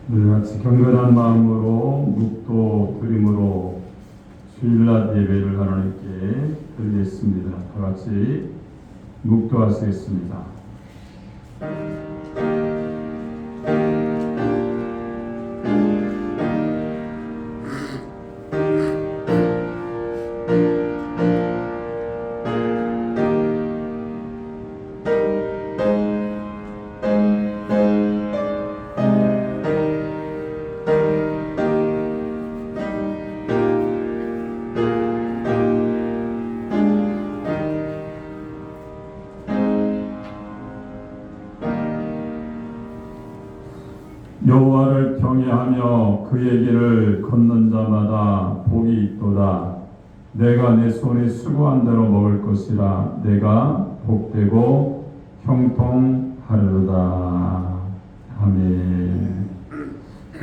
우리 같이 경건한 마음으로 묵도 드림으로 주일날 예배를 하나님께 드리겠습니다. 다 같이 묵도하시겠습니다. 여호와를 경외하며 그의 길을 걷는 자마다 복이 있도다. 내가 내 손에 수고한 대로 먹을 것이라. 내가 복되고 형통하리로다. 아멘.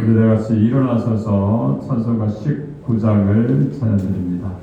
우리 다 같이 일어나셔서 찬송가 19장을 찬양드립니다.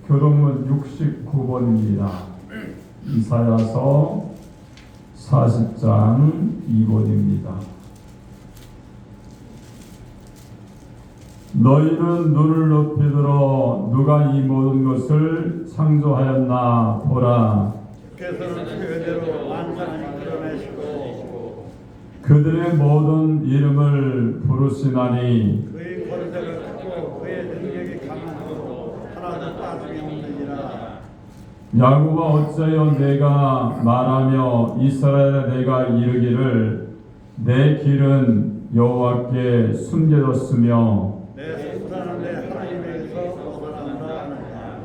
교동문 69번입니다. 이사야서 40장 2번입니다. 너희는 눈을 높이 들어 누가 이 모든 것을 창조하였나 보라. 주께서는 그대로 완전히 드러내시고 그들의 모든 이름을 부르시나니 그의 권세가 크고 그의 능력이 강하고 하나도 빠짐이 없느니라. 야곱아 어찌하여 내가 말하며 이스라엘에 내가 이르기를 내 길은 여호와께 숨겨졌으며 내 수단은 내 하나님에게서 벗어난다 하느냐.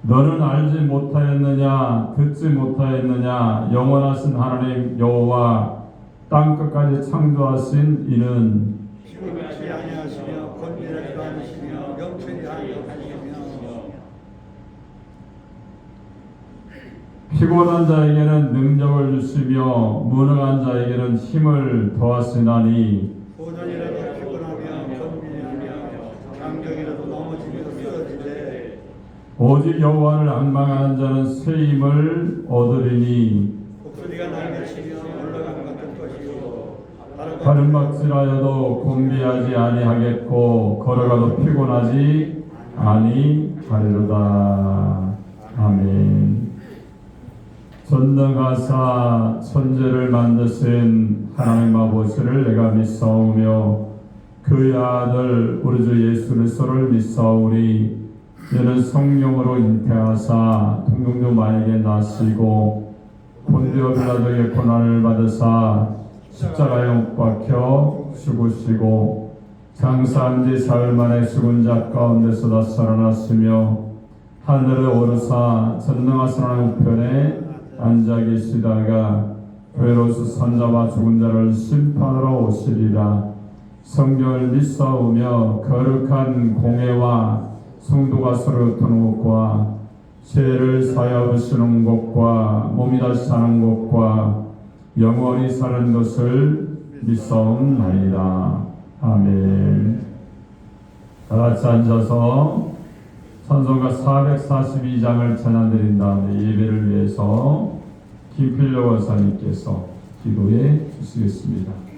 너는 알지 못하였느냐 듣지 못하였느냐 영원하신 하나님 여호와 땅끝까지 창조하신 이는 시급치 아니하시며 권면하지도 않으시며 명철이 아니하시며 피곤한 자에게는 능력을 주시며 무능한 자에게는 힘을 더하시나니 소년이라도 피곤하며 권면하며 장정이라도 넘어지며 쓰러지되 오직 여호와를 앙망하는 자는 새 힘을 얻으리니 목소리가 날개치며 올라간 같은 것이요 가름박질하여도 곤비하지 아니하겠고 걸어가도 피곤하지 아니하리로다. 아멘. 전능하사 천지를 만드신 하나님 아버지를 내가 믿사오며 그의 아들 우리 주 예수 그리스도를 믿사오니 이는 성령으로 잉태하사 동정녀 마에게 나시고 본디오 빌라도의 고난을 받으사 십자가에 못 박혀 죽으시고 장사한 지 사흘 만에 죽은 자 가운데서 다 살아났으며 하늘에 오르사 전능하신 하나님 우편에 앉아 계시다가 외로서 산자와 죽은 자를 심판하러 오시리라. 성경을 믿사오며 거룩한 공회와 성도가 서로 듣는 것과 죄를 사하여 주시는 것과 몸이 다시 사는 것과 영원히 사는 것을 믿사옵나이다. 아멘. 다 같이 앉아서 찬송가 442장을 찬양드린 다음에 예배를 위해서 김필려 원사님께서 기도해 주시겠습니다.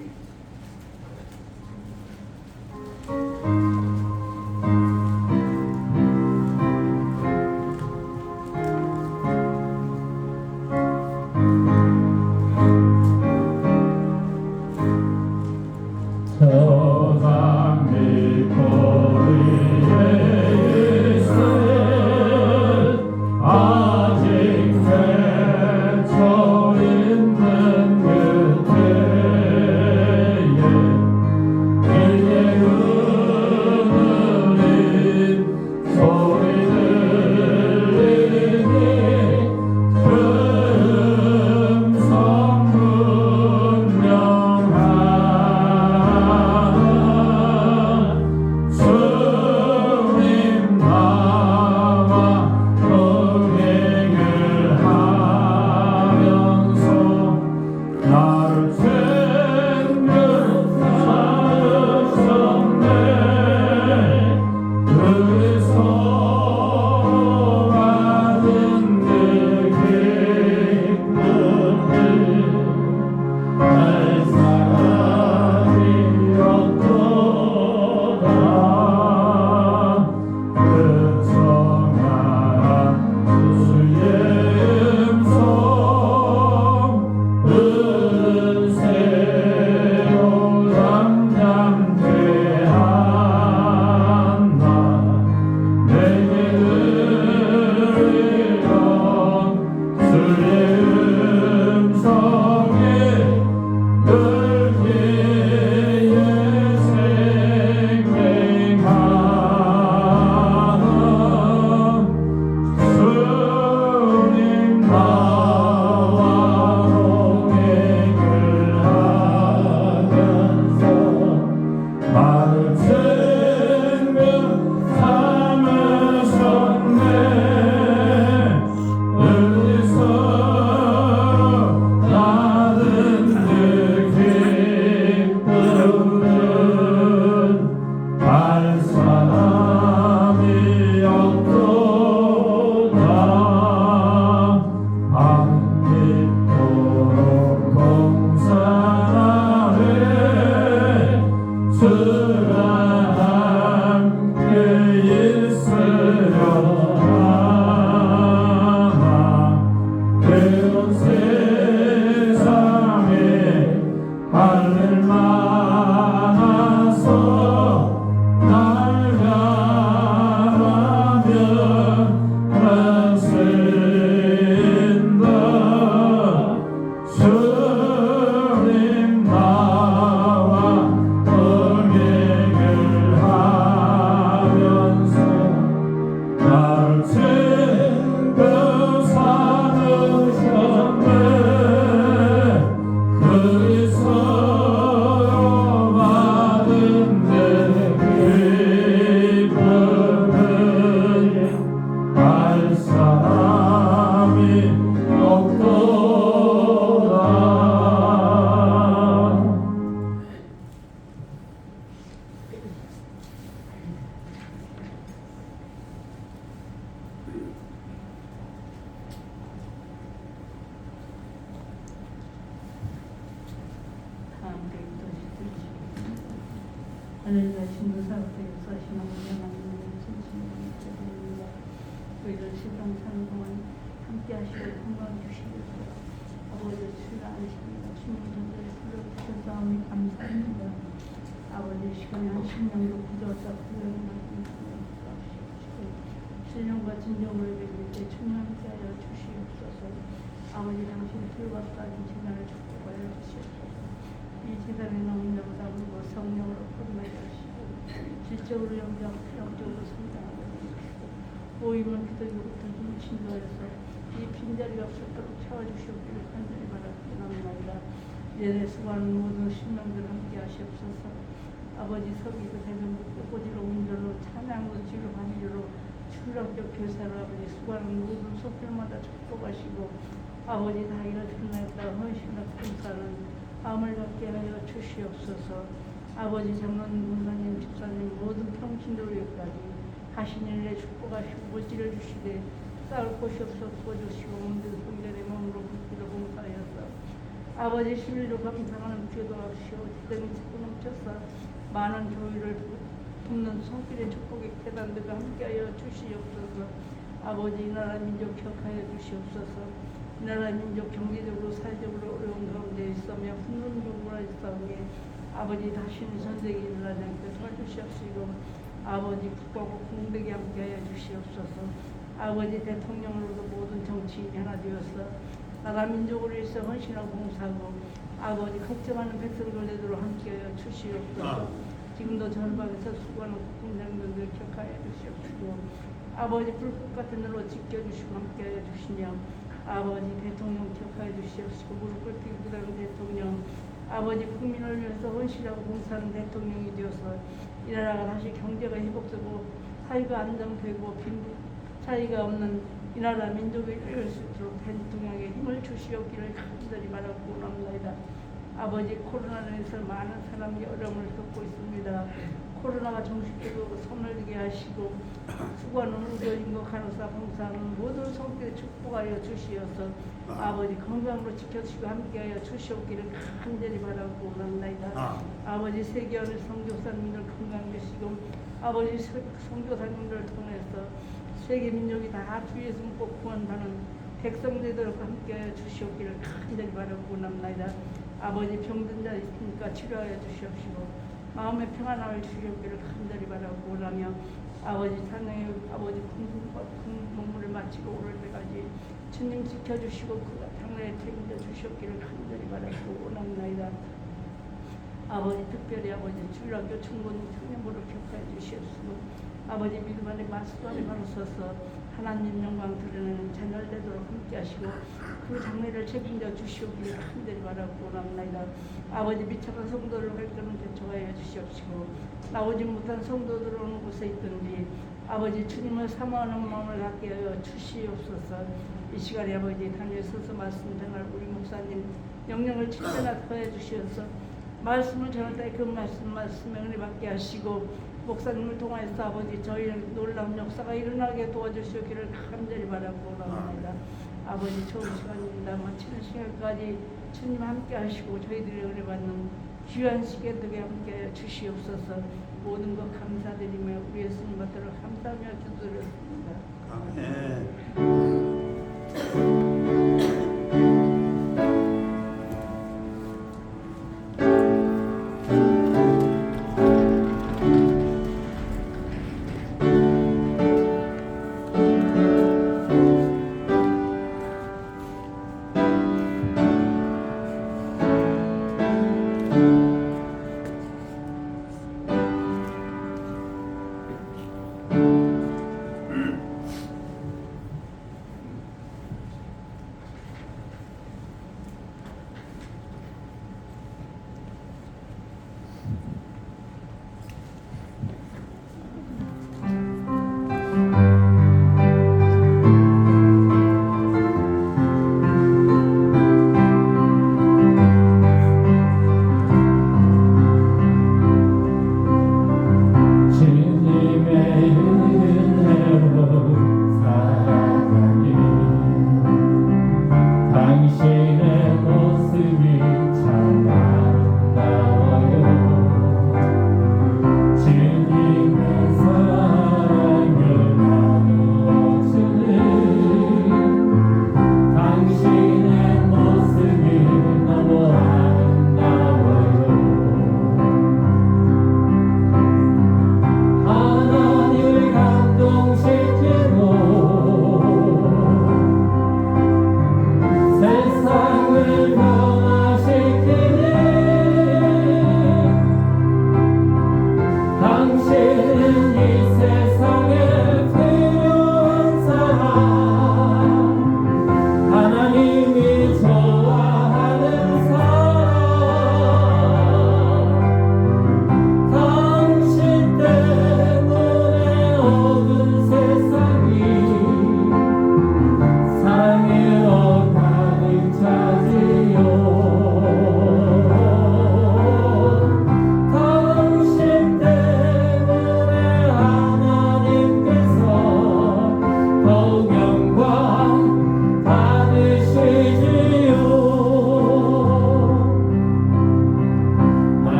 하늘과 신부 사업에 역사하시는 아버지 하나님을 진심으로 믿습니다. 저희들 세상 사는 동안 함께 하시고 건강 주시고 아버지 주가 안식입니다. 주님 전달에 불러주셔서 감사합니다. 아버지 시간에 한 10년도 굳었다 구원을 말씀하시고 신령과 진정을 베풀 때 주님 함께하여 주시옵소서. 아버지 당신 불과까지 재난을 축복하여 주시옵소서. 이 재단에 나온 자보다 물고 성령으로 포함하여 주시고 질적으로 영적으로 성장하여 주시고 모임은 기도기부터 힘을 신도하여서 이 빈자리가 없었도록 채워주시옵기를 간절히 바랍니다. 내내 수고하는 모든 신명들 함께 하시옵소서. 아버지 서기도 대전국도 꼬지로 운전로 찬양으로 지로 반주로 출렁적 교사로 아버지 수고하는 모든 속들마다 축복하시고 아버지 다 이뤄졌나이다 헌신과 감사는 마음을 갖게 하여 주시옵소서. 아버지 장로님, 문사님, 집사님 모든 평신도로까지 하신 일에 축복하시고 물질을 주시되 쌓을 곳이 없어 구워주시고 몸들 성전의 몸으로 붓기로 봉사하여서 아버지 신일로 감상하는 기도하시오. 지금이 자꾸 넘쳐서 많은 교회를 돕는 손길의 축복의 계단들과 함께하여 주시옵소서. 아버지 이 나라 민족 기억하여 주시옵소서. 이 나라 민족 경제적으로 사회적으로 어려운 가운데 있으며 훈훈적으로 있사오니 아버지 다시는 전쟁이 일어나지 않게 도와주시옵시고 아버지 국가국 공백에 함께하여 주시옵소서. 아버지 대통령으로도 모든 정치인이 하나 되어서 나라 민족으로 위해서 헌신하고 봉사하고 아버지 걱정하는 백성들 되도록 함께하여 주시옵소서. 지금도 전방에서 수고하는 국군장병들 기억하여 주시옵시고 아버지 불꽃 같은 날로 지켜주시고 함께하여 주시며 아버지 대통령 기억하여 주시옵시고 무릎 꿇기 부담 대통령 아버지 국민을 위해서 헌신하고 봉사하는 대통령이 되어서 이 나라가 다시 경제가 회복되고 사회가 안정되고 빈부 차이가 없는 이 나라 민족을 이룰 수 있도록 대통령에게 힘을 주시옵기를 간절히 바라고 원합니다. 아버지 코로나로 인해서 많은 사람이 어려움을 겪고 있습니다. 코로나가 종식되고 소멸되게 하시고 수고하는 의료인과 간호사 봉사하는 모든 성들에 축복하여 주시어서 아버지 건강으로 지켜주시고 함께하여 주시옵기를 간절히 바라고 원합니다. 아버지 세계어느 선교사님들 건강되시고 아버지 선교사님들을 통해서 세계 민족이 다 주의에서 묻고 구원받는 백성들과 함께하여 주시옵기를 간절히 바라고 원합니다. 아버지 병든 자 있으니까 치료하여 주시옵시고 마음의 평안함을 주시옵기를 간절히 바라고 원하며 아버지 탄핵 아버지 공물을 마치고 오를 때까지 주님 지켜주시고 그 당내에 책임져 주시옵기를 간절히 바라고 원합니다. 아버지 특별히 아버지 주일학교 중고등 청년부를 기억하여 주시옵시고 아버지 믿음 안에 말씀 안에 바로 서서 하나님 영광 드러내는 자녀를 되도록 함께 하시고 그 장래를 책임져 주시옵기를 간절히 바라고 원합니다. 아버지 미쳐간 성도를 발견을 대처하여 주시옵시고 나오지 못한 성도들 오는 곳에 있든지 아버지 주님을 사모하는 마음을 갖게 하여 주시옵소서. 이 시간에 아버지 단위에 서서 말씀 전할 우리 목사님 영령을 친절하게 하여 주시옵소서. 말씀을 전할 때 그 말씀에 은혜 받게 하시고 목사님을 통해서 아버지 저희의 놀라운 역사가 일어나게 도와주시기를 간절히 바라고 원합니다. 아버지 좋은 시간입니다. 마치는 시간까지 주님 함께 하시고 저희들의 은혜 받는 귀한 시간 되게 함께 주시옵소서. 모든 것 감사드리며 우리 예수님 받도록 감사하며 기도드렸습니다. 아멘.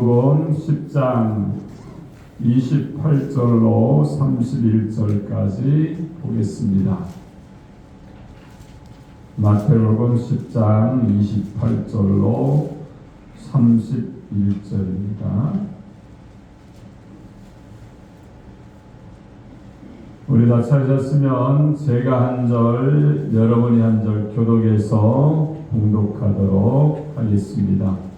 마태복음 10장 28절로 31절까지 보겠습니다. 마태복음 10장 28절로 31절입니다. 우리 다 찾으셨으면 제가 한 절, 여러분이 한 절 교독해서 봉독하도록 하겠습니다.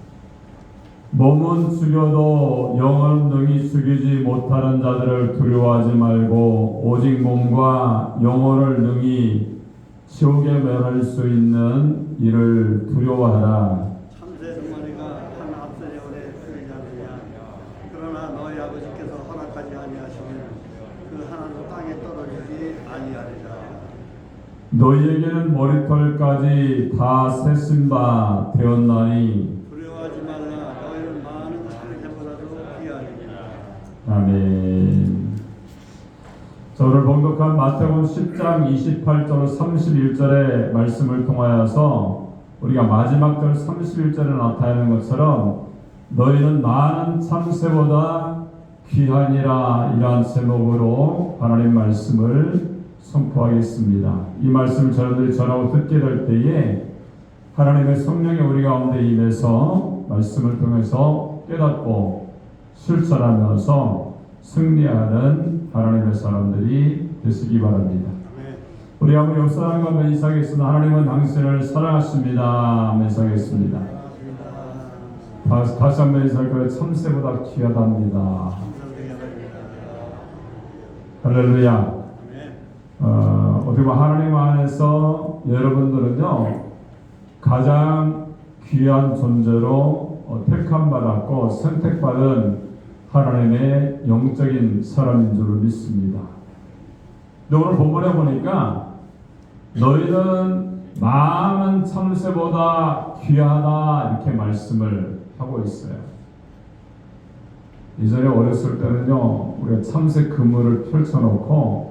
몸은 죽여도 영은 능히 죽이지 못하는 자들을 두려워하지 말고 오직 몸과 영혼을 능히 지옥에 멸할 수 있는 이를 두려워하라. 참새 덩어리가 한 앞서에 오래 풀리지 않느냐. 그러나 너희 아버지께서 허락하지 아니하시면 그 하나도 땅에 떨어지지 아니하리라. 너희에게는 머리털까지 다 세신 바 되었나니 두려워하지 말라. 너희는 많은 참새보다도 귀하니라. 아멘. 저를 봉독한 마태복음 10장 28절 31절의 말씀을 통하여서 우리가 마지막 절 31절에 나타나는 것처럼 너희는 많은 참새보다 귀하니라, 이러한 제목으로 하나님 말씀을 선포하겠습니다. 이 말씀을 여러분들이 전하고 듣게 될 때에 하나님의 성령이 우리 가운데 임해서 말씀을 통해서 깨닫고 실천하면서 승리하는 하나님의 사람들이 되시기 바랍니다. 우리 아무리 역사하는 것 이상했으나 하나님은 당신을 사랑하십니다. 매사하겠습니다. 다시 한번 인사할까요? 참새보다 귀하답니다. 할렐루야. 어떻게 보면 하나님 안에서 여러분들은요 가장 귀한 존재로 택함받았고 선택받은 하나님의 영적인 사람인 줄 믿습니다. 근데 오늘 본문에 보니까 너희는 많은 참새보다 귀하다 이렇게 말씀을 하고 있어요. 이전에 어렸을 때는요 우리가 참새 그물을 펼쳐놓고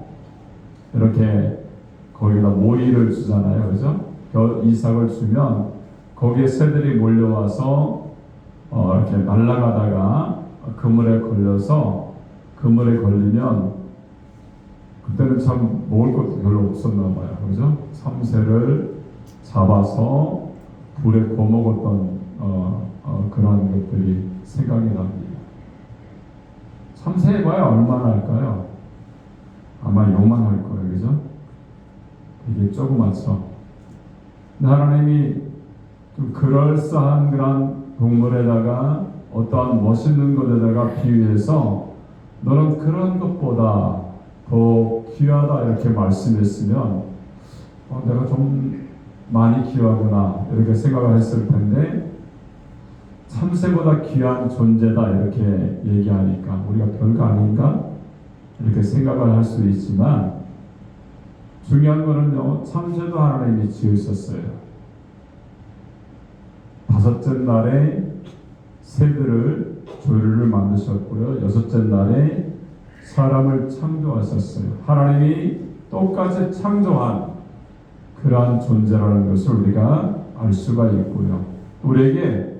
이렇게 거기다 모이를 주잖아요, 그죠? 이삭을 주면 거기에 새들이 몰려와서 이렇게 날아가다가 그물에 걸려서 그물에 걸리면 그때는 참 먹을 것도 별로 없었나 봐요, 그죠? 참새를 잡아서 불에 구워 먹었던 그런 것들이 생각이 납니다. 참새 해봐야 얼마나 할까요? 아마 요만할 거예요, 그죠? 되게 조그맣죠. 근데 하나님이 좀 그럴싸한 그런 동물에다가 어떠한 멋있는 것에다가 비유해서 너는 그런 것보다 더 귀하다 이렇게 말씀했으면 내가 좀 많이 귀하구나 이렇게 생각을 했을 텐데 참새보다 귀한 존재다 이렇게 얘기하니까 우리가 별거 아닌가 이렇게 생각을 할 수 있지만 중요한 거는요 참새도 하나님이 지으셨어요. 다섯째 날에 새들을 조류를 만드셨고요. 여섯째 날에 사람을 창조하셨어요. 하나님이 똑같이 창조한 그러한 존재라는 것을 우리가 알 수가 있고요. 우리에게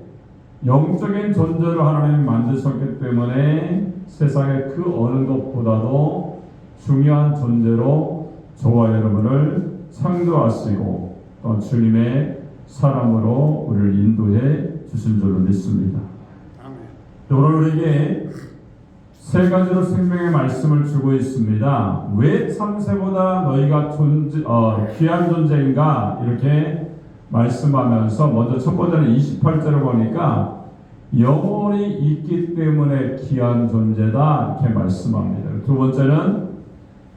영적인 존재로 하나님이 만드셨기 때문에 세상의 그 어느 것보다도 중요한 존재로 저와 여러분을 창조하시고 또 주님의 사람으로 우리를 인도해 주신 줄로 믿습니다. 오늘 우리에게 세 가지로 생명의 말씀을 주고 있습니다. 왜 참새보다 너희가 귀한 존재인가 이렇게 말씀하면서 먼저 첫 번째는 28절을 보니까 영혼이 있기 때문에 귀한 존재다 이렇게 말씀합니다. 두 번째는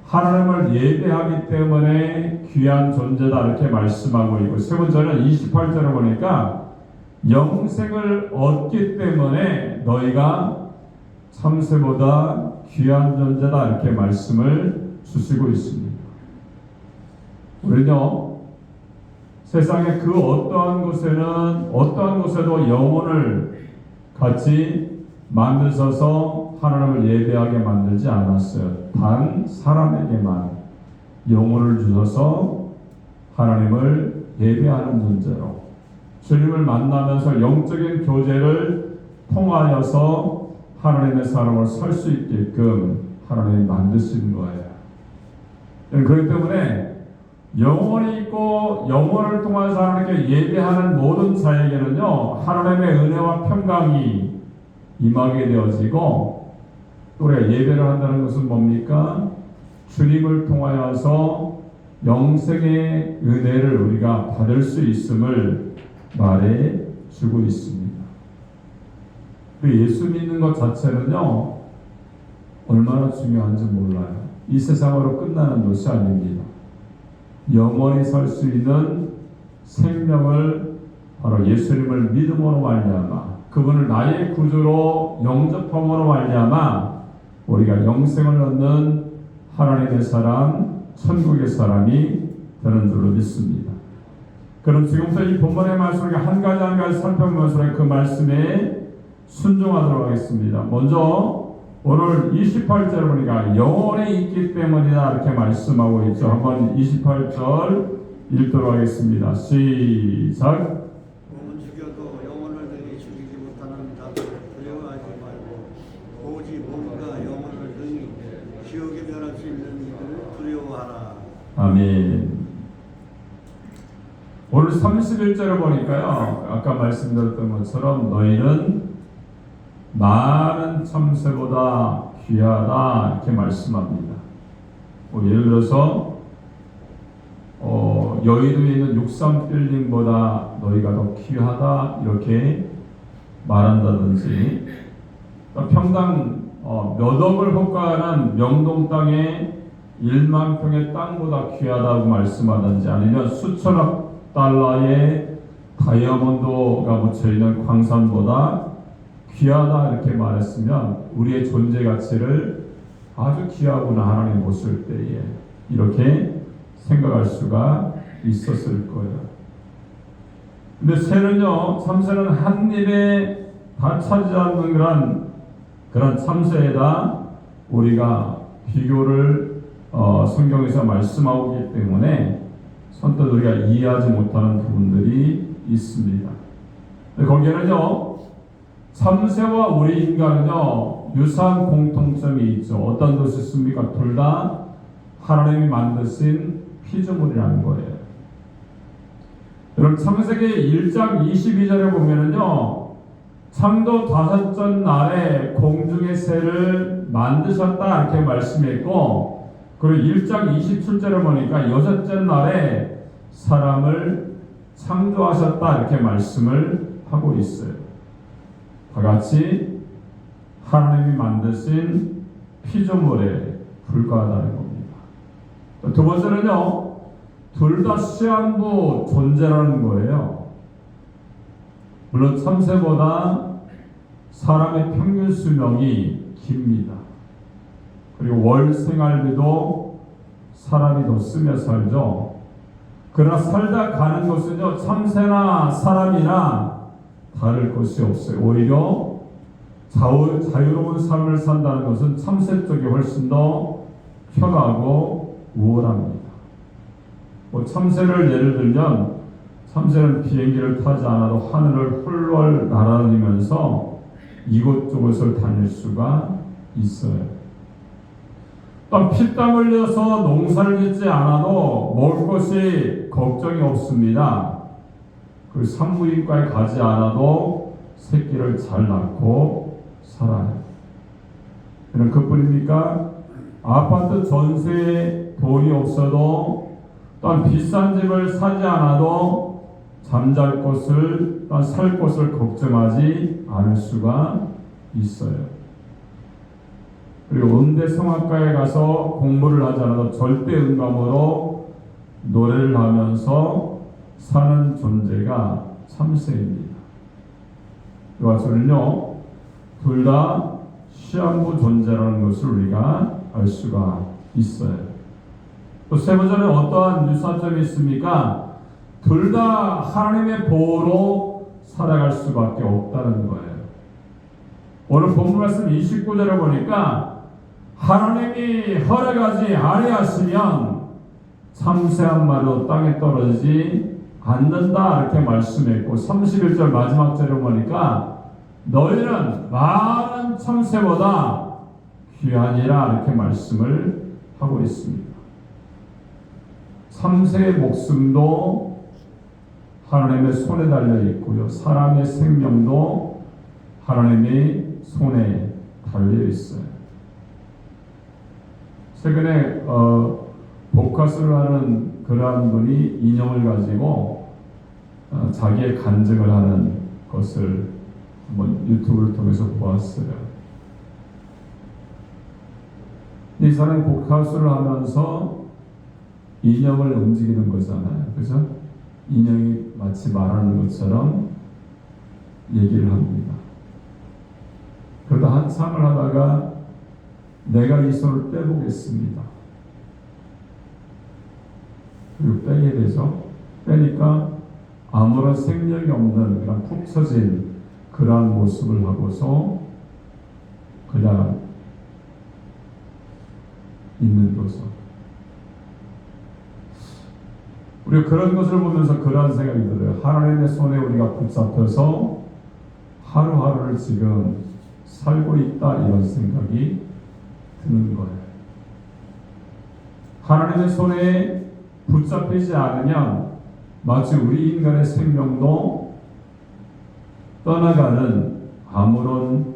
하나님을 예배하기 때문에 귀한 존재다 이렇게 말씀하고 있고 세 번째는 28절을 보니까 영생을 얻기 때문에 너희가 참새보다 귀한 존재다 이렇게 말씀을 주시고 있습니다. 우리는요 세상의 그 어떠한 곳에도 영혼을 같이 만드셔서 하나님을 예배하게 만들지 않았어요. 단 사람에게만 영혼을 주셔서 하나님을 예배하는 존재로 주님을 만나면서 영적인 교제를 통하여서 하나님의 사람을 설 수 있게끔 하나님이 만드신 거예요. 그렇기 때문에 영혼이 있고 영혼을 통해서 하나님께 예배하는 모든 자에게는요, 하나님의 은혜와 평강이 임하게 되어지고, 또 우리가 예배를 한다는 것은 뭡니까? 주님을 통하여서 영생의 은혜를 우리가 받을 수 있음을 말해 주고 있습니다. 예수 믿는 것 자체는요, 얼마나 중요한지 몰라요. 이 세상으로 끝나는 것이 아닙니다. 영원히 설 수 있는 생명을 바로 예수님을 믿음으로 말미암아, 그분을 나의 구주로 영접함으로 말미암아 우리가 영생을 얻는 하나님의 사람, 천국의 사람이 되는 줄로 믿습니다. 그럼 지금부터 이 본문의 말씀을 한 가지 살펴보면서 그 말씀에 순종하도록 하겠습니다. 먼저 오늘 28절을 보니까 영혼이 있기 때문이다 이렇게 말씀하고 있죠. 한번 28절 읽도록 하겠습니다. 시작. 몸은 죽여도 영혼을 능히 죽이지 못하는 자들 두려워하지 말고 오직 몸과 영혼을 능히 지옥에 멸할 수 있는 이들을 두려워하라. 아멘. 오늘 31절을 보니까요, 아까 말씀드렸던 것처럼 너희는 많은 참새보다 귀하다 이렇게 말씀합니다. 예를 들어서 여의도에 있는 63빌딩보다 너희가 더 귀하다 이렇게 말한다든지, 평당 몇 억을 호가하는 명동 땅에 1만 평의 땅보다 귀하다고 말씀하든지, 아니면 수천억 달러의 다이아몬드가 묻혀있는 광산보다 귀하다 이렇게 말했으면 우리의 존재 가치를 아주 귀하구나 하나님 보실 때에 이렇게 생각할 수가 있었을 거예요. 근데 새는요, 참새는 한 입에 다 차지 않는 그런 참새에다 우리가 비교를 성경에서 말씀하고 있기 때문에 선뜻 우리가 이해하지 못하는 부분들이 있습니다. 거기에는요, 참새와 우리 인간은요, 유사한 공통점이 있죠. 어떤 것이 있습니까? 둘 다 하나님이 만드신 피조물이라는 거예요. 여러분, 창세기 1장 22절에 보면은요, 창조 다섯째 날에 공중의 새를 만드셨다 이렇게 말씀했고, 그리고 1장 27절에 보니까 여섯째 날에 사람을 창조하셨다 이렇게 말씀을 하고 있어요. 다 같이 하나님이 만드신 피조물에 불과하다는 겁니다. 두 번째는요, 둘 다 시한부 존재라는 거예요. 물론 참새보다 사람의 평균 수명이 깁니다. 그리고 월 생활비도 사람이 더 쓰며 살죠. 그러나 살다 가는 것은요, 참새나 사람이나 다를 것이 없어요. 오히려 자유로운 삶을 산다는 것은 참새 쪽이 훨씬 더 편하고 우월합니다. 참새를 예를 들면, 참새는 비행기를 타지 않아도 하늘을 훌훌 날아다니면서 이곳저곳을 다닐 수가 있어요. 또 피땀 흘려서 농사를 짓지 않아도 먹을 것이 걱정이 없습니다. 그 산부인과에 가지 않아도 새끼를 잘 낳고 살아요. 그럼 그뿐입니까? 아파트 전세에 돈이 없어도, 또한 비싼 집을 사지 않아도 잠잘 곳을, 또한 살 곳을 걱정하지 않을 수가 있어요. 그리고 음대 성악가에 가서 공부를 하지 않아도 절대 음감으로 노래를 하면서 사는 존재가 참새입니다. 이와 저는요, 둘 다 시한부 존재라는 것을 우리가 알 수가 있어요. 또 세 번째는 어떠한 유사점이 있습니까? 둘 다 하나님의 보호로 살아갈 수밖에 없다는 거예요. 오늘 본문 말씀 29절에 보니까 하나님이 허락하지 아니하시면 참새 한 마리도 땅에 떨어지지 않는다 이렇게 말씀했고, 31절 마지막 절에 보니까 너희는 많은 참새보다 귀하니라 이렇게 말씀을 하고 있습니다. 참새의 목숨도 하나님의 손에 달려 있고요. 사람의 생명도 하나님의 손에 달려 있어요. 최근에 복화술을 하는 그러한 분이 인형을 가지고 자기의 간증을 하는 것을 한번 유튜브를 통해서 보았어요. 이 사람이 복화술을 하면서 인형을 움직이는 거잖아요. 그죠? 인형이 마치 말하는 것처럼 얘기를 합니다. 그러다 한참을 하다가 내가 이 손을 떼보겠습니다. 그리고 빼게 되죠. 빼니까 아무런 생명이 없는 그런 푹 처진 그러한 모습을 하고서 그냥 있는 거죠. 우리가 그런 것을 보면서 그러한 생각이 들어요. 하나님의 손에 우리가 붙잡혀서 하루하루를 지금 살고 있다 이런 생각이 드는 거예요. 하나님의 손에 붙잡히지 않으면 마치 우리 인간의 생명도 떠나가는 아무런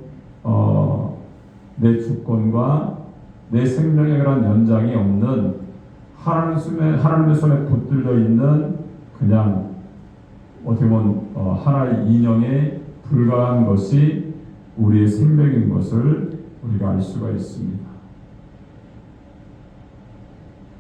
내 주권과 내 생명에 그런 연장이 없는 하나님의 손에 붙들려 있는 그냥 어떻게 보면 하나의 인형에 불과한 것이 우리의 생명인 것을 우리가 알 수가 있습니다.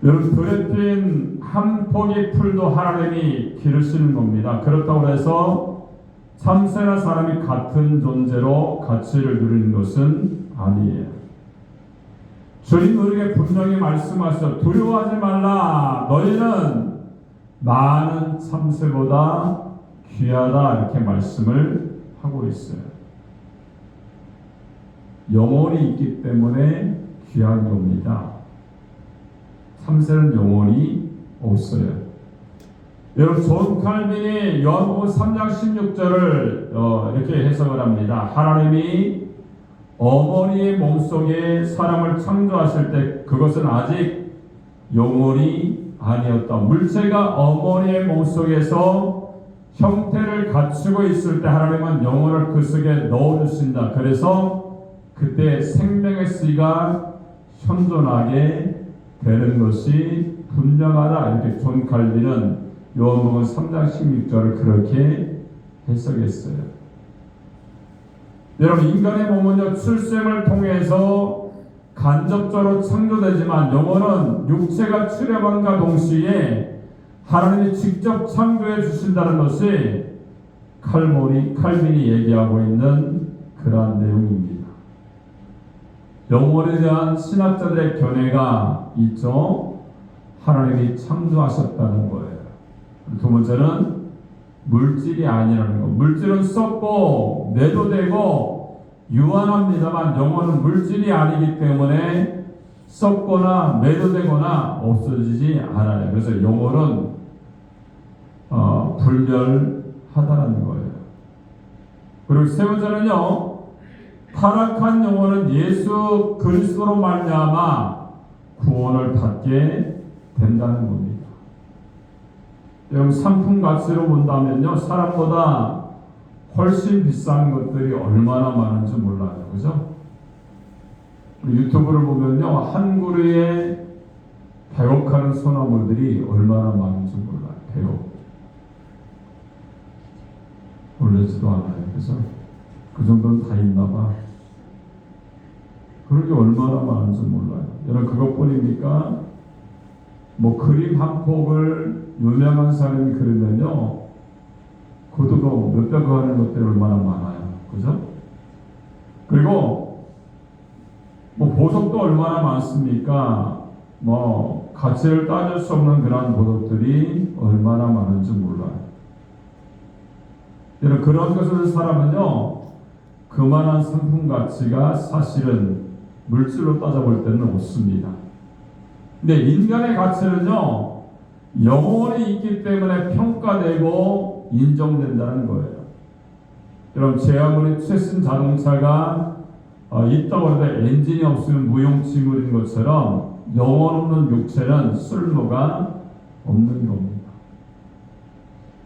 여러분, 들에 핀 한 포기 풀도 하나님이 기르시는 겁니다. 그렇다고 해서 참새나 사람이 같은 존재로 가치를 누리는 것은 아니에요. 주님 우리에게 분명히 말씀하셔 두려워하지 말라. 너희는 많은 참새보다 귀하다 이렇게 말씀을 하고 있어요. 영혼이 있기 때문에 귀한 겁니다. 참새는 영혼이 없어요. 여러분, 존 칼빈이 요한복음 3장 16절을 이렇게 해석을 합니다. 하나님이 어머니의 몸속에 사람을 창조하실 때 그것은 아직 영혼이 아니었다. 물체가 어머니의 몸속에서 형태를 갖추고 있을 때 하나님은 영혼을 그 속에 넣어주신다. 그래서 그때 생명의 씨가 현존하게 되는 것이 분명하다. 이렇게 존 칼빈은 요한복음 3장 16절을 그렇게 해석했어요. 여러분, 인간의 몸은요 출생을 통해서 간접적으로 창조되지만 영혼은 육체가 출현함과 동시에 하나님이 직접 창조해 주신다는 것이 칼빈이 얘기하고 있는 그러한 내용입니다. 영혼에 대한 신학자들의 견해가 있죠. 하나님이 창조하셨다는 거예요. 두 번째는 물질이 아니라는 거. 물질은 썩고 매도되고 유한합니다만 영혼은 물질이 아니기 때문에 썩거나 매도되거나 없어지지 않아요. 그래서 영혼은 불멸하다는 거예요. 그리고 세 번째는요, 타락한 영혼은 예수 그리스도로 말미암아 구원을 받게 된다는 겁니다. 여러분, 상품 가치로 본다면요, 사람보다 훨씬 비싼 것들이 얼마나 많은지 몰라요. 그죠? 유튜브를 보면요, 한 그루에 100억 하는 소나무들이 얼마나 많은지 몰라요. 100억. 모르지도 않아요. 그래서 그 정도는 다 있나 봐. 그런 게 얼마나 많은지 몰라요. 여러분, 그것뿐입니까? 뭐 그림 한 폭을 유명한 사람이 그리면요, 그것도 몇백 원 하는 것들이 얼마나 많아요. 그죠? 그리고 뭐 보석도 얼마나 많습니까? 뭐 가치를 따질 수 없는 그런 보석들이 얼마나 많은지 몰라요. 여러분, 그런 것을 사람은요, 그만한 상품 가치가 사실은 물질로 따져볼 때는 없습니다. 근데 인간의 가치는요, 영혼이 있기 때문에 평가되고 인정된다는 거예요. 여러분 제 아무리 최신 자동차가 있다고 해도 엔진이 없으면 무용지물인 것처럼 영혼 없는 육체는 쓸모가 없는 겁니다.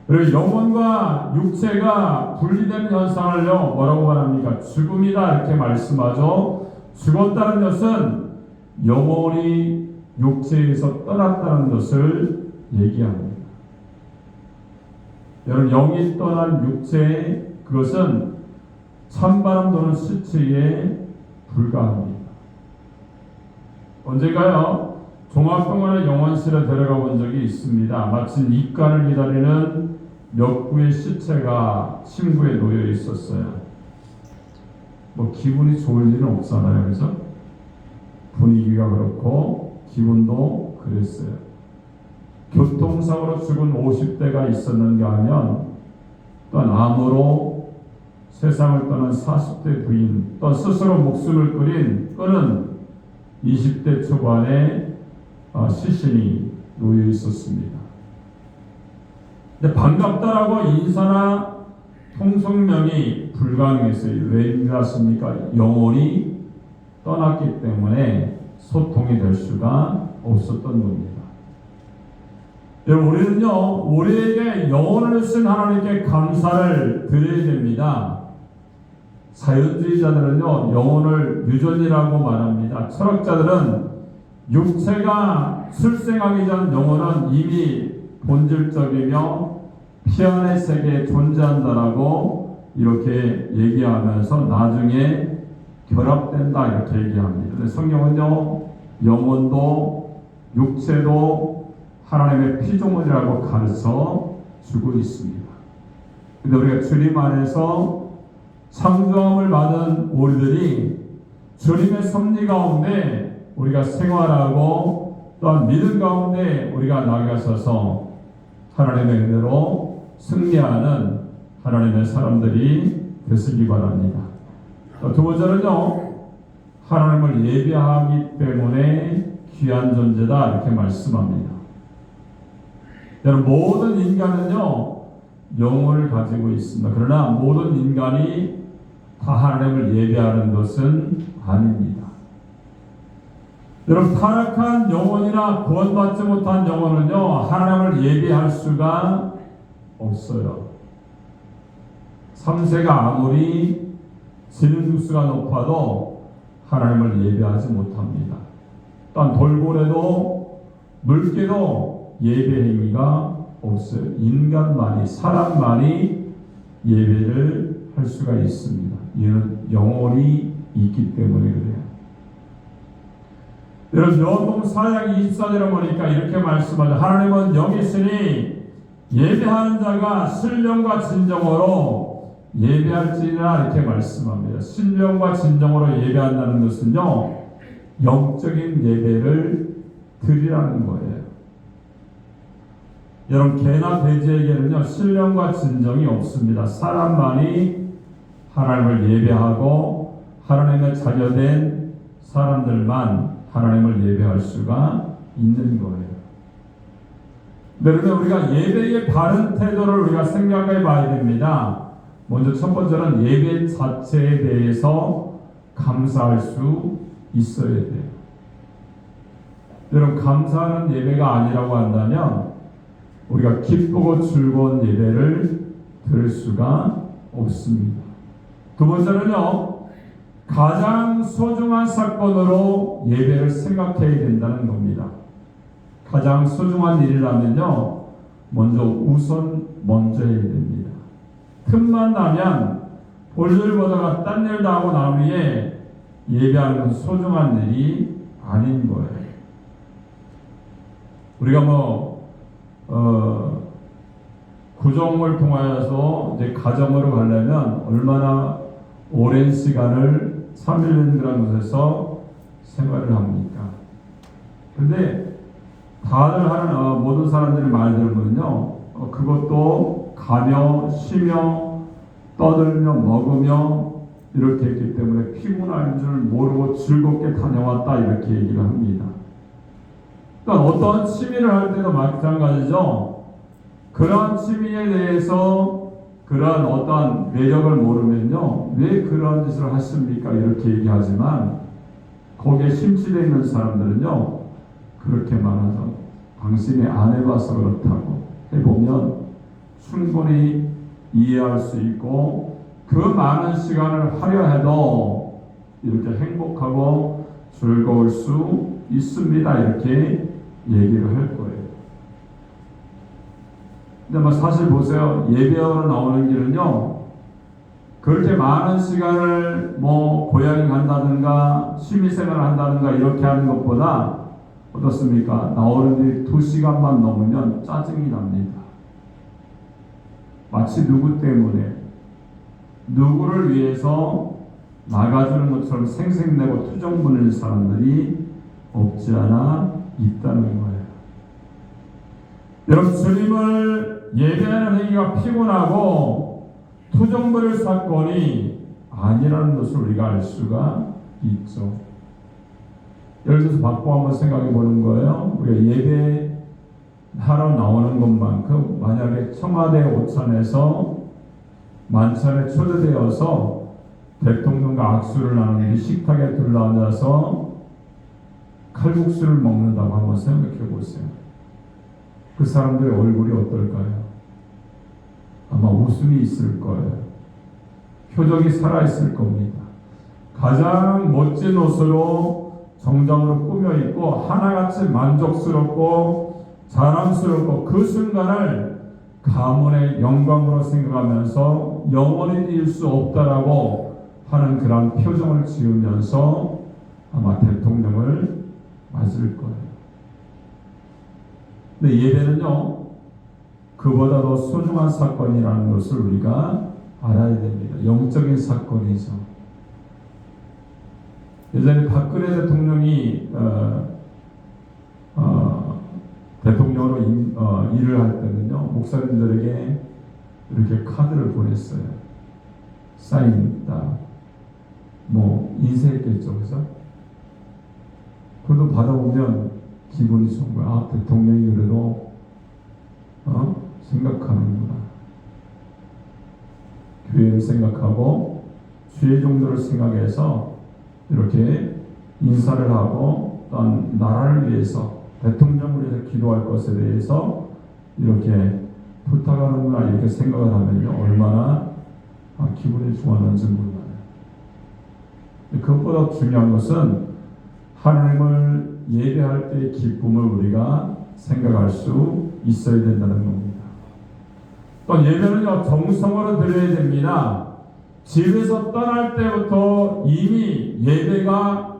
그리고 영혼과 육체가 분리되는 현상을요 뭐라고 말합니까? 죽음이다 이렇게 말씀하죠. 죽었다는 것은 영혼이 육체에서 떠났다는 것을 얘기합니다. 여러분 영이 떠난 육체 그것은 찬바람 도는 시체에 불과합니다. 언젠가요 종합병원의 영혼실에 데려가 본 적이 있습니다. 마침 입간을 기다리는 몇 구의 시체가 침구에 놓여 있었어요. 뭐 기분이 좋을 일은 없잖아요, 그래서 분위기가 그렇고 기분도 그랬어요. 교통사고로 죽은 50대가 있었는가 하면 또한 암으로 세상을 떠난 40대 부인, 또 스스로 목숨을 끊은 20대 초반의 시신이 놓여 있었습니다. 근데 반갑다라고 인사나 통성명이 불가능했어요. 왜 그렇습니까? 영혼이 떠났기 때문에 소통이 될 수가 없었던 겁니다. 여러분 우리는요 우리에게 영혼을 주신 하나님께 감사를 드려야 됩니다. 자연주의자들은요 영혼을 유전이라고 말합니다. 철학자들은 육체가 출생하기 전 영혼은 이미 본질적이며 피안의 세계에 존재한다라고 이렇게 얘기하면서 나중에 결합된다 이렇게 얘기합니다. 근데 성경은요 영혼도 육체도 하나님의 피조물이라고 가르쳐 주고 있습니다. 근데 우리가 주님 안에서 창조함을 받은 우리들이 주님의 섭리 가운데 우리가 생활하고 또한 믿음 가운데 우리가 나가서서 하나님의 은혜로 승리하는 하나님의 사람들이 되시기 바랍니다. 두 번째는요 하나님을 예배하기 때문에 귀한 존재다 이렇게 말씀합니다. 여러분 모든 인간은요 영혼을 가지고 있습니다. 그러나 모든 인간이 다 하나님을 예배하는 것은 아닙니다. 여러분 타락한 영혼이나 구원받지 못한 영혼은요 하나님을 예배할 수가 없어요. 3세가 아무리 지능수가 높아도 하나님을 예배하지 못합니다. 또한 돌고래도 물개도 예배 행위가 없어요. 인간만이 사람만이 예배를 할 수가 있습니다. 이는 영혼이 있기 때문에 그래요. 여러분 요한복음 4장 24절에 보니까 이렇게 말씀하죠. 하나님은 영이시니 예배하는 자가 신령과 진정으로 예배할지니라 이렇게 말씀합니다. 신령과 진정으로 예배한다는 것은요 영적인 예배를 드리라는 거예요. 여러분 개나 돼지에게는요 신령과 진정이 없습니다. 사람만이 하나님을 예배하고 하나님의 자녀된 사람들만 하나님을 예배할 수가 있는 거예요. 그러면 우리가 예배의 바른 태도를 우리가 생각해 봐야 됩니다. 먼저 첫 번째는 예배 자체에 대해서 감사할 수 있어야 돼요. 여러분 감사하는 예배가 아니라고 한다면 우리가 기쁘고 즐거운 예배를 드릴 수가 없습니다. 두 번째는요 가장 소중한 사건으로 예배를 생각해야 된다는 겁니다. 가장 소중한 일이라면요 먼저 해야 됩니다. 틈만 나면 볼일 보다가 딴 일도 하고 난 후에 예배하는 소중한 일이 아닌 거예요. 우리가 구정을 통하여서 이제 가정으로 가려면 얼마나 오랜 시간을 3일이라는 곳에서 생활을 합니까? 근데 다들 하는 모든 사람들이 말 들으면요 그것도 가며 쉬며 떠들며 먹으며 이렇게 했기 때문에 피곤한 줄 모르고 즐겁게 다녀왔다 이렇게 얘기를 합니다. 그러니까 어떤 취미를 할 때도 마찬가지죠. 그런 취미에 대해서 그런 어떠한 매력을 모르면요, 왜 그런 짓을 하십니까? 이렇게 얘기하지만 거기에 심취되어 있는 사람들은요, 그렇게 말하죠. 당신이 안 해봐서 그렇다고. 해보면 충분히 이해할 수 있고 그 많은 시간을 하려 해도 이렇게 행복하고 즐거울 수 있습니다. 이렇게 얘기를 할 거예요. 근데 뭐 사실 보세요. 예배하러 나오는 길은요, 그렇게 많은 시간을 뭐 고향에 간다든가 취미생활을 한다든가 이렇게 하는 것보다 어떻습니까? 나오는 길이 2시간만 넘으면 짜증이 납니다. 마치 누구 때문에 누구를 위해서 나가주는 것처럼 생색내고 투정 부리는 사람들이 없지 않아 있다는 거예요. 여러분, 주님을 예배하는 행위가 피곤하고 투정 부릴 사건이 아니라는 것을 우리가 알 수가 있죠. 예를 들어서 바꿔 한번 생각해 보는 거예요. 우리가 예배하러 나오는 것만큼 만약에 청와대 오찬에서 만찬에 초대되어서 대통령과 악수를 나누는 식탁에 둘러앉아서 칼국수를 먹는다고 한번 생각해 보세요. 그 사람들의 얼굴이 어떨까요? 아마 웃음이 있을 거예요. 표정이 살아있을 겁니다. 가장 멋진 옷으로 정장으로 꾸며 입고 하나같이 만족스럽고 자랑스럽고 그 순간을 가문의 영광으로 생각하면서 영원히 잊을 수 없다라고 하는 그런 표정을 지으면서 아마 대통령을 맞을 거예요. 근데 예배는요, 그보다 더 소중한 사건이라는 것을 우리가 알아야 됩니다. 영적인 사건이죠. 예전에 박근혜 대통령이 대통령으로 일을 할 때는요, 목사님들에게 이렇게 카드를 보냈어요. 사인다. 뭐 인쇄했겠죠, 그죠? 그것도 받아보면 기분이 좋은 거야. 아, 대통령이 그래도 생각하는구나. 교회를 생각하고 주의 종들을 생각해서 이렇게 인사를 하고 또한 나라를 위해서 대통령을 위해서 기도할 것에 대해서 이렇게 부탁하는구나 이렇게 생각을 하면요, 얼마나 기분이 좋았는지 몰라요. 그것보다 중요한 것은 하나님을 예배할 때의 기쁨을 우리가 생각할 수 있어야 된다는 겁니다. 또 예배는요, 정성으로 드려야 됩니다. 집에서 떠날 때부터 이미 예배가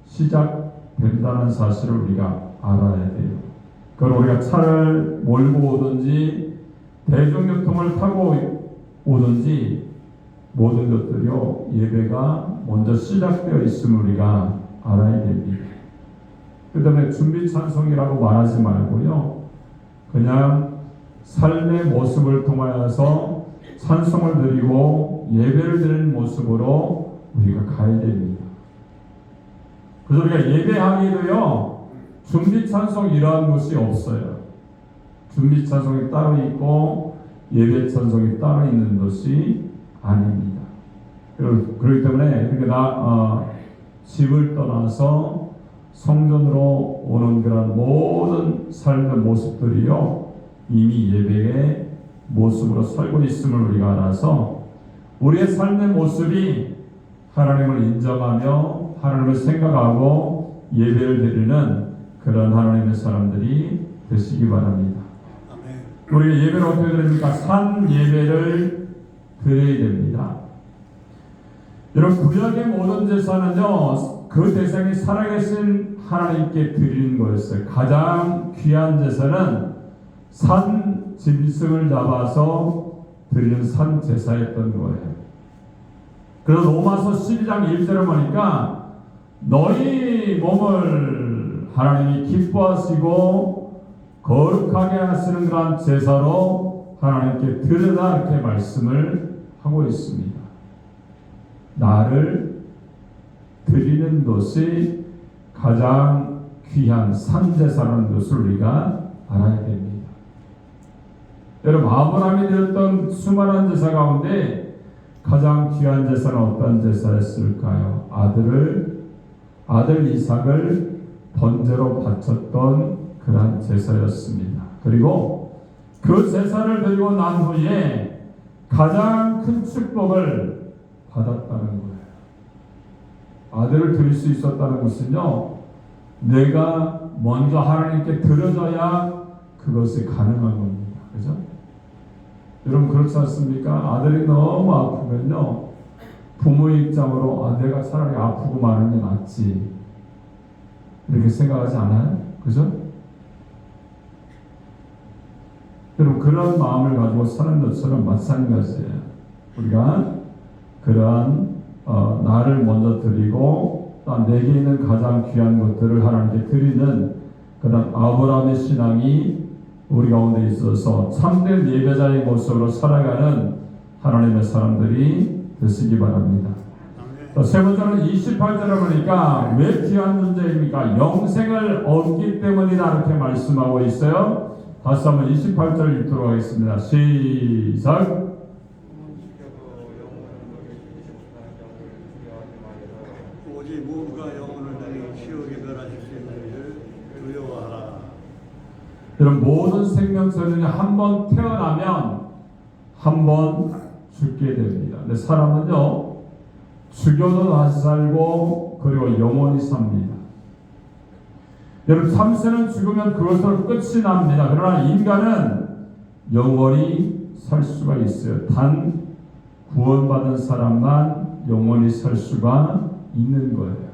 시작된다는 사실을 우리가 알아야 돼요. 그걸 우리가 차를 몰고 오든지 대중교통을 타고 오든지 모든 것들이요, 예배가 먼저 시작되어 있음을 우리가 알아야 됩니다. 그 다음에 준비 찬송이라고 말하지 말고요, 그냥 삶의 모습을 통하여서 찬송을 드리고 예배를 드리는 모습으로 우리가 가야 됩니다. 그래서 우리가 예배하기도요, 준비 찬송 이러한 것이 없어요. 준비 찬송이 따로 있고 예배 찬송이 따로 있는 것이 아닙니다. 그렇기 때문에 이렇게 집을 떠나서 성전으로 오는 그런 모든 삶의 모습들이요, 이미 예배의 모습으로 살고 있음을 우리가 알아서 우리의 삶의 모습이 하나님을 인정하며 하나님을 생각하고 예배를 드리는 그런 하나님의 사람들이 되시기 바랍니다. 우리가 예배를 어떻게 드립니까? 산 예배를 드려야 됩니다. 여러분, 구약의 모든 제사는요, 그 대상이 살아계신 하나님께 드리는 거였어요. 가장 귀한 제사는 산 짐승을 잡아서 드리는 산 제사였던 거예요. 그래서 로마서 12장 1절을 보니까 너희 몸을 하나님이 기뻐하시고 거룩하게 하시는 그런 제사로 하나님께 드리라 이렇게 말씀을 하고 있습니다. 나를 드리는 것이 가장 귀한 산제사라는 것을 우리가 알아야 됩니다. 여러분, 아브라함이 드렸던 수많은 제사 가운데 가장 귀한 제사는 어떤 제사였을까요? 아들 이삭을 번제로 바쳤던 그러한 제사였습니다. 그리고 그 제사를 드리고 난 후에 가장 큰 축복을 받았다는 거예요. 아들을 드릴 수 있었다는 것은요, 내가 먼저 하나님께 드려져야 그것이 가능한 겁니다. 그죠? 여러분, 그렇지 않습니까? 아들이 너무 아프면요, 부모의 입장으로 내가 차라리 아프고 마는 게 낫지, 이렇게 생각하지 않아요? 그죠? 여러분, 그런 마음을 가지고 사는 것처럼 마찬가지예요. 우리가 그러한 나를 먼저 드리고 또 내게 있는 가장 귀한 것들을 하나님께 드리는 그런 아브라함의 신앙이 우리 가운데 있어서 참된 예배자의 모습으로 살아가는 하나님의 사람들이 되시기 바랍니다. 세 번째는 28절에 보니까 왜 귀한 존재입니까? 영생을 얻기 때문이다, 이렇게 말씀하고 있어요. 다시 한번 28절 읽도록 하겠습니다. 시작. 오직 몸과 영혼을 등이 지옥에 멸하실 수 있는 일을 두려워하라. 여러분, 모든 생명체는 한 번 태어나면 한 번 죽게 됩니다. 근데 사람은요, 죽여도 다시 살고 그리고 영원히 삽니다. 여러분, 참새는 죽으면 그것으로 끝이 납니다. 그러나 인간은 영원히 살 수가 있어요. 단 구원받은 사람만 영원히 살 수가 있는 거예요.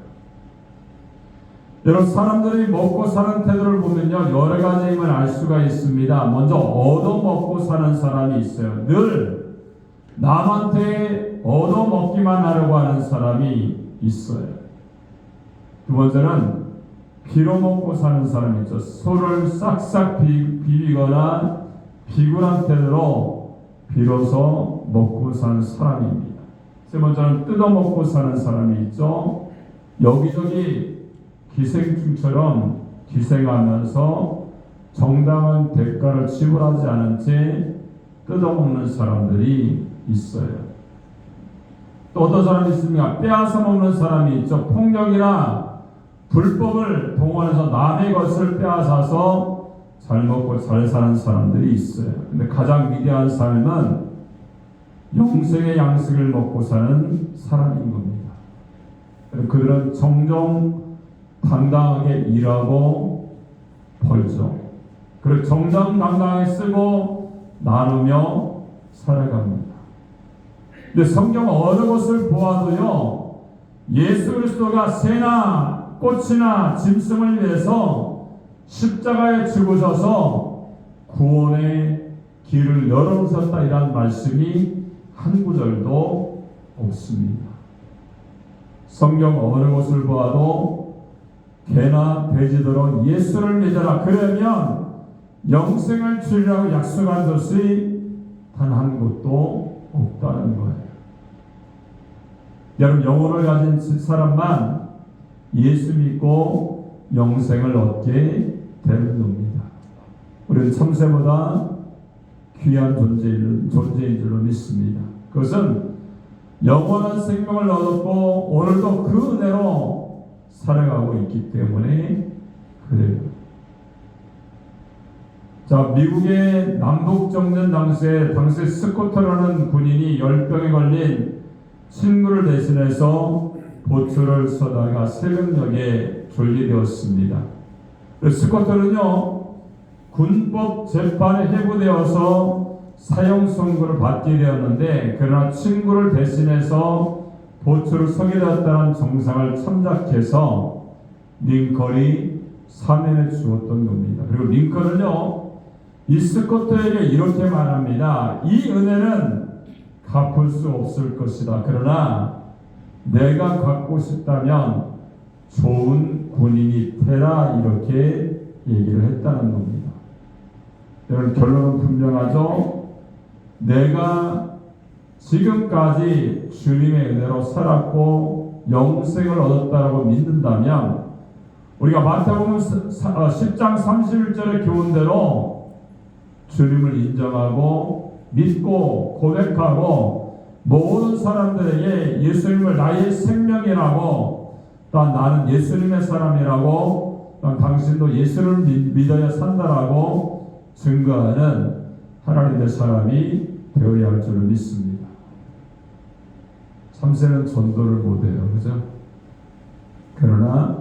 여러분, 사람들이 먹고 사는 태도를 보면요, 여러 가지임을 알 수가 있습니다. 먼저 얻어먹고 사는 사람이 있어요. 늘 남한테 얻어먹기만 하려고 하는 사람이 있어요. 두 번째는 빌어먹고 사는 사람이 있죠. 소를 싹싹 비비거나 비굴한 태도로 빌어서 먹고 사는 사람입니다. 세 번째는 뜯어먹고 사는 사람이 있죠. 여기저기 기생충처럼 기생하면서 정당한 대가를 지불하지 않은 채 뜯어먹는 사람들이 있어요. 또 어떤 사람이 있습니까? 빼앗아 먹는 사람이 있죠. 폭력이나 불법을 동원해서 남의 것을 빼앗아서 잘 먹고 잘 사는 사람들이 있어요. 근데 가장 위대한 삶은 영생의 양식을 먹고 사는 사람인 겁니다. 그들은 정정당당하게 일하고 벌죠. 그리고 정정당당하게 쓰고 나누며 살아갑니다. 근데 성경 어느 것을 보아도요, 예수 그리스도가 새나 꽃이나 짐승을 위해서 십자가에 죽으셔서 구원의 길을 열어놓으셨다, 이란 말씀이 한 구절도 없습니다. 성경 어느 곳을 보아도 개나 돼지더러 예수를 믿어라, 그러면 영생을 주리라고 약속한 것이 단 한 곳도 없다는 거예요. 여러분, 영혼을 가진 사람만 예수 믿고 영생을 얻게 되는 겁니다. 우리는 참새보다 귀한 존재인 줄로 믿습니다. 그것은 영원한 생명을 얻었고 오늘도 그 은혜로 살아가고 있기 때문에 그래요. 자, 미국의 남북정전 당시에 스코트라는 군인이 열병에 걸린 친구를 대신해서 보초를 서다가 새벽녘에 졸리되었습니다. 스코트는요, 군법 재판에 해부되어서 사형 선고를 받게 되었는데, 그러나 친구를 대신해서 보초를 서게 되었다는 정상을 참작해서 링컨이 사면해 주었던 겁니다. 그리고 링컨은요, 이 스코트에게 이렇게 말합니다. 이 은혜는 갚을 수 없을 것이다. 그러나 내가 갖고 싶다면 좋은 군인이 되라, 이렇게 얘기를 했다는 겁니다. 여러분, 결론은 분명하죠. 내가 지금까지 주님의 은혜로 살았고 영생을 얻었다라고 믿는다면, 우리가 마태복음 10장 31절의 교훈대로 주님을 인정하고 믿고 고백하고 모든 사람들에게 예수님을 나의 생명이라고, 또한 나는 예수님의 사람이라고, 또한 당신도 예수를 믿어야 산다라고 증거하는 하나님의 사람이 되어야 할 줄을 믿습니다. 참새는 전도를 못해요. 그죠? 그러나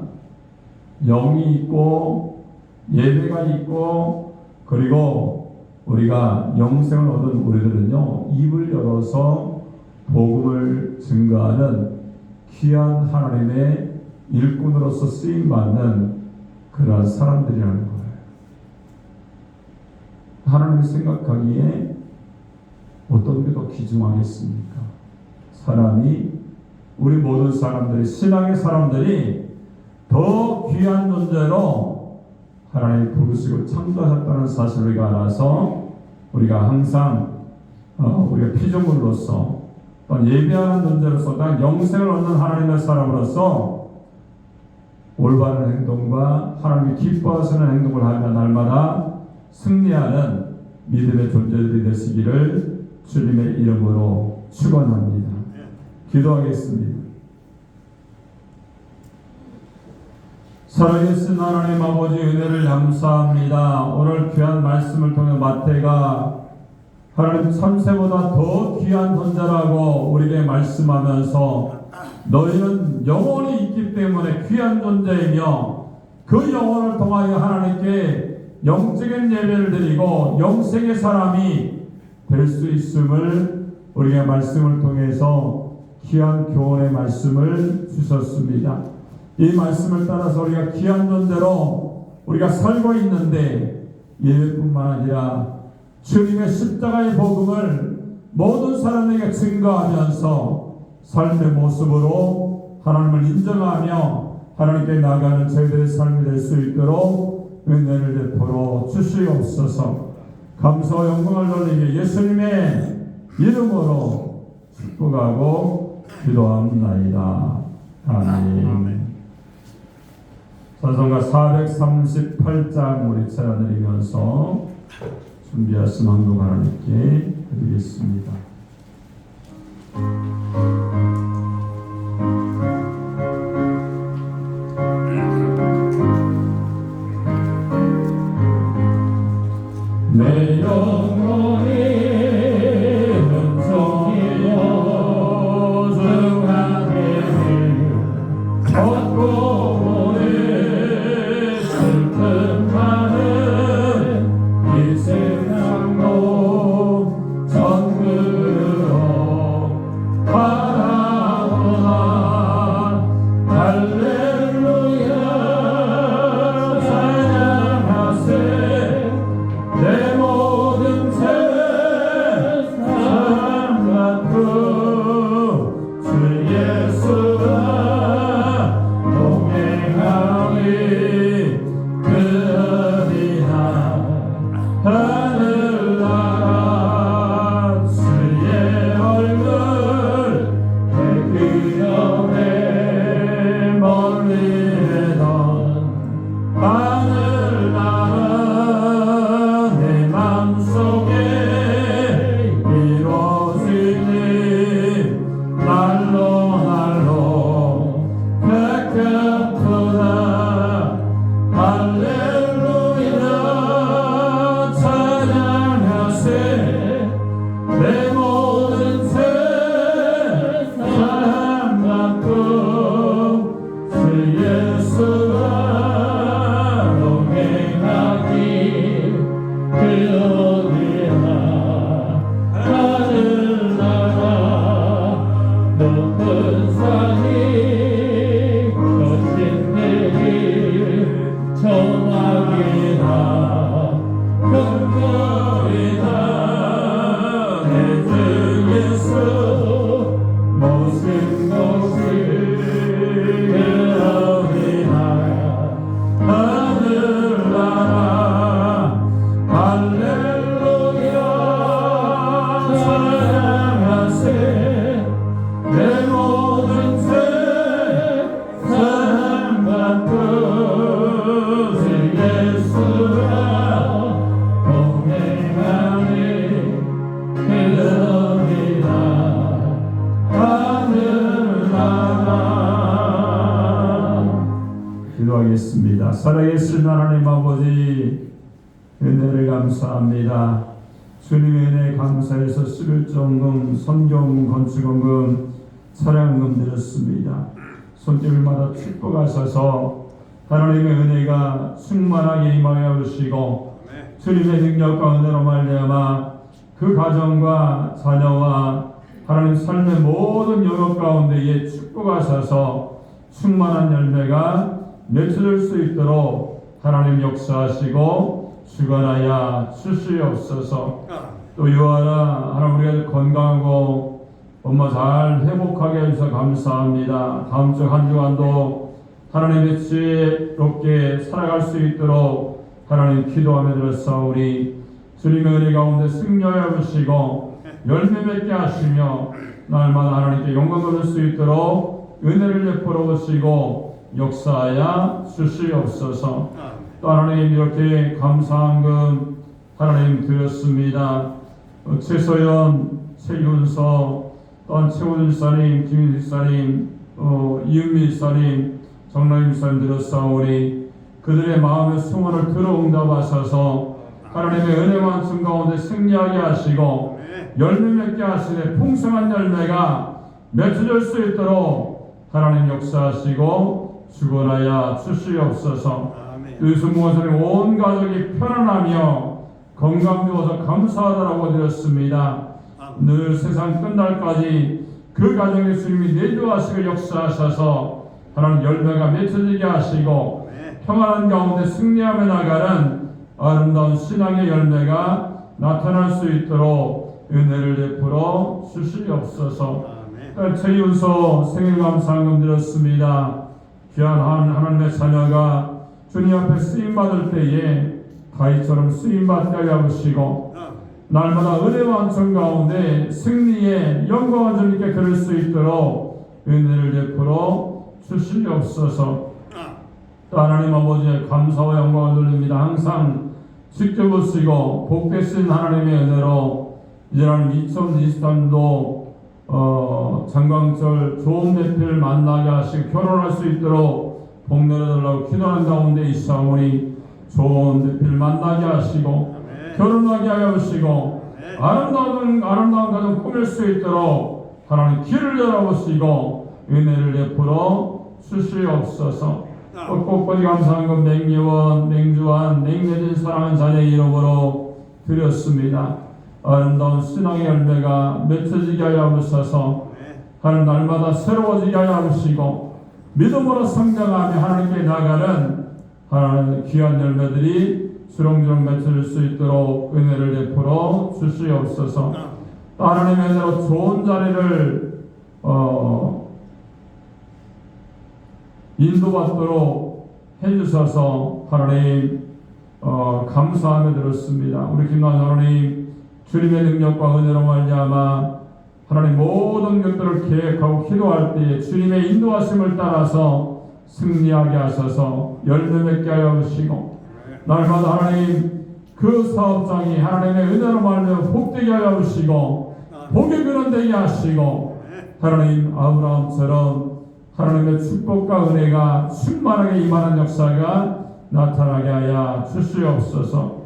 영이 있고 예배가 있고, 그리고 우리가 영생을 얻은 우리들은요, 입을 열어서 복음을 증거하는 귀한 하나님의 일꾼으로서 쓰임받는 그러한 사람들이라는 거예요. 하나님이 생각하기에 어떤 게 더 귀중하겠습니까? 사람이, 우리 모든 사람들이, 신앙의 사람들이 더 귀한 존재로 하나님이 부르시고 창조하셨다는 사실을 우리가 알아서, 우리가 항상 우리가 피조물로서, 또 예배하는 존재로서, 또 영생을 얻는 하나님의 사람으로서 올바른 행동과 하나님이 기뻐하시는 행동을 하며 날마다 승리하는 믿음의 존재들이 되시기를 주님의 이름으로 축원합니다. 기도하겠습니다. 살아계신 하나님 아버지, 은혜를 감사합니다. 오늘 귀한 말씀을 통해 마태가 하나님 참새보다 더 귀한 존재라고 우리에게 말씀하면서, 너희는 영혼이 있기 때문에 귀한 존재이며 그 영혼을 통하여 하나님께 영적인 예배를 드리고 영생의 사람이 될 수 있음을 우리가 말씀을 통해서 귀한 교훈의 말씀을 주셨습니다. 이 말씀을 따라서 우리가 귀한 존재로 우리가 살고 있는데, 예배뿐만 아니라 주님의 십자가의 복음을 모든 사람에게 증거하면서 삶의 모습으로 하나님을 인정하며 하나님께 나가는 저희들의 삶이 될 수 있도록 은혜를 베풀어 주시옵소서. 감사와 영광을 돌리게 예수님의 이름으로 축복하고 기도합니다. 아멘. 찬송가 438장 우리 찬양드리면서 준비하신 한국 하나님께 드리겠습니다. 내 영혼이 은총이여 중하게 얻고 오늘 슬픔 많은 이 세상도 전부로 바라보나 할렐루야 찬양하세. 내 모든 세상 같고 주 예수와 동행하리. 그 어디나 하늘나라 주의 얼굴 그 그림에 멀리 기도하겠습니다. 살아계신 하나님 아버지, 은혜를 감사합니다. 주님의 은혜 감사해서 11조금, 선교금, 건축원금, 차량금 드렸습니다. 손길마다 축복하셔서 하나님의 은혜가 충만하게 임하여 주시고 주님의 능력과 은혜로 말미암아 그 가정과 자녀와 하나님 삶의 모든 영역 가운데에 축복하셔서 충만한 열매가 맺혀질 수 있도록 하나님 역사하시고 주관하여 주시옵소서. 또 유아라 하나님 우리가 건강하고 엄마 잘 회복하게 해주셔서 감사합니다. 다음 주 한 주간도 하나님의 지혜롭게 살아갈 수 있도록 하나님 기도하며 들었사오니 주님의 은혜 가운데 승려해 주시고 열매 맺게 하시며 날마다 하나님께 영광 얻을 수 있도록 은혜를 베풀어 주시고 역사하여 주시옵소서. 또 하나님 이렇게 감사한 금 하나님 드렸습니다. 최소연, 최윤서, 또한 최우준 사님, 김윤수 사님, 이은미 사님, 정라임 사님 드렸사오니 그들의 마음의 소원을 들어 응답하셔서 하나님의 은혜 많은 가운데 승리하게 하시고 열매 맺게 하시되 풍성한 열매가 맺혀질 수 있도록 하나님 역사하시고 주권하여 주시옵소서. 유승모 선생님 온 가족이 편안하며 건강 주어서 감사하다라고 드렸습니다. 늘 세상 끝날까지 그 가정에 주님이 내주하시고 역사하셔서 하나님 열매가 맺혀지게 하시고 평안한 가운데 승리하며 나가는 아름다운 신앙의 열매가 나타날 수 있도록 은혜를 베풀어 주시옵소서. 최윤서 생일 감사금 드렸습니다. 귀한 하나님의 자녀가 주님 앞에 쓰임받을 때에 다윗처럼 쓰임받게 하시고 날마다 은혜와 은총 가운데 승리의 영광을 주님께 그릴 수 있도록 은혜를 베풀어 주시옵소서. 또 하나님 아버지의 감사와 영광을 돌립니다. 항상 지켜보시고 복되신 하나님의 은혜로 이제는 2023년도 장광철 좋은 배필을 만나게 하시고 결혼할 수 있도록 복 내려달라고 기도하는 가운데 있사오니 좋은 배필을 만나게 하시고 결혼하게 하여 주시고 아름다운 가정 꾸밀 수 있도록 하나님 길을 열어보시고 은혜를 베풀어 주시옵소서. 꼭꼭거리 감사한 것 맹예원, 맹주한, 맹내진 사랑하는 자녀의 이름으로 드렸습니다. 아름다운 신앙의 열매가 맺혀지게 하여 주셔서 하는 날마다 새로워지게 하여 주시고 믿음으로 성장하며 하나님께 나가는 하나님의 귀한 열매들이 주렁주렁 맺혀질 수 있도록 은혜를 베풀어 주시옵소서. 하나님의 은혜로 좋은 자리를 인도받도록 해주셔서 하나님 감사하며 들었습니다. 우리 김나은 하나님 주님의 능력과 은혜로 말미암아 하나님 모든 것들을 계획하고 기도할 때에 주님의 인도하심을 따라서 승리하게 하셔서 열매 맺게 하여 주시고 날마다 하나님 그 사업장이 하나님의 은혜로 말미암아 복되게 하여 주시고 복의 근원 되게 하시고 하나님 아브라함처럼 하나님의 축복과 은혜가 충만하게 임하는 역사가 나타나게 하여 주시옵소서.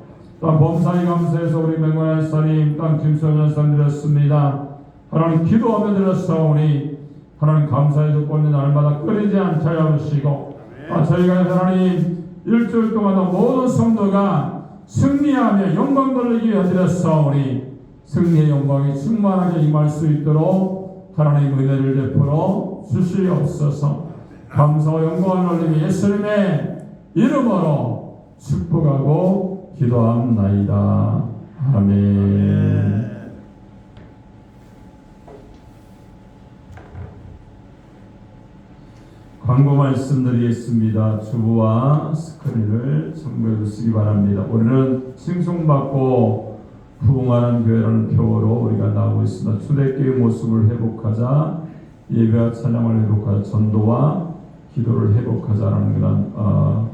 또한 범사에 감사해서 우리 맹원의 사님 또한 김소연 선생 드렸습니다. 하나님 기도하며 드렸사오니 하나님 감사의 조건이 날마다 끊이지 않게 하여 주시고 저희가 하나님 일주일 동안 모든 성도가 승리하며 영광 돌리기 위해 드렸사오니 승리의 영광이 충만하게 임할 수 있도록 하나님 은혜를 베풀어 주시옵소서. 감사와 영광을 올리며 예수님의 이름으로 축복하고 기도합나이다. 아멘. 광고 말씀드리겠습니다. 주보와 스크린을 참고해 주시기 바랍니다. 오늘은 칭송받고 부흥하는 교회라는 표어로 우리가 나오고 있습니다. 초대교회 모습을 회복하자, 예배와 찬양을 회복하자, 전도와 기도를 회복하자라는 그런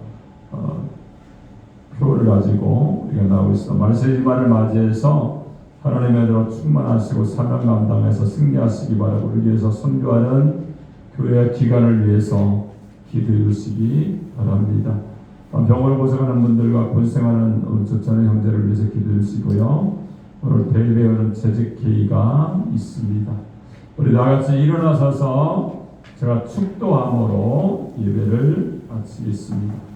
표를 가지고 우리가 나오고 있습니다. 말세지만을 맞이해서 하나님의 은혜로 충만하시고 사명 감당해서 승리하시기 바라고 우리 위해서 선교하는 교회의 기간을 위해서 기도해 주시기 바랍니다. 병으로 고생하는 분들과 고생하는 우리 적자는 형제를 위해서 기도해 주시고요. 오늘 대배우는 재직회의가 있습니다. 우리 다같이 일어나서서 제가 축도함으로 예배를 마치겠습니다.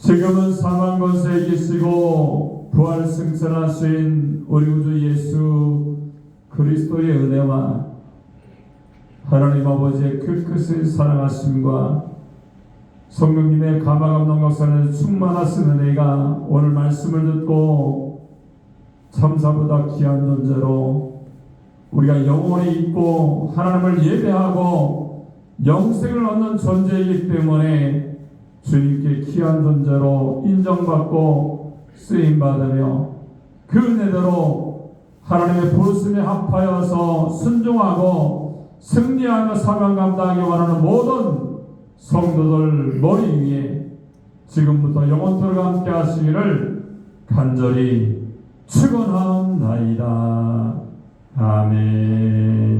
지금은 사망 권세에 계시고 부활 승천하신 우리 구주 예수 그리스도의 은혜와 하나님 아버지의 그 크신 사랑하심과 성령님의 감화감동 역사는 충만하신 은혜가 오늘 말씀을 듣고 참사보다 귀한 존재로 우리가 영원히 있고 하나님을 예배하고 영생을 얻는 존재이기 때문에 주님께 귀한 존재로 인정받고 쓰임받으며 그 은혜대로 하나님의 부르심에 합하여서 순종하고 승리하며 사명 감당하기 원하는 모든 성도들 머리 위에 지금부터 영원토록 함께 하시기를 간절히 축원하옵나이다. 아멘.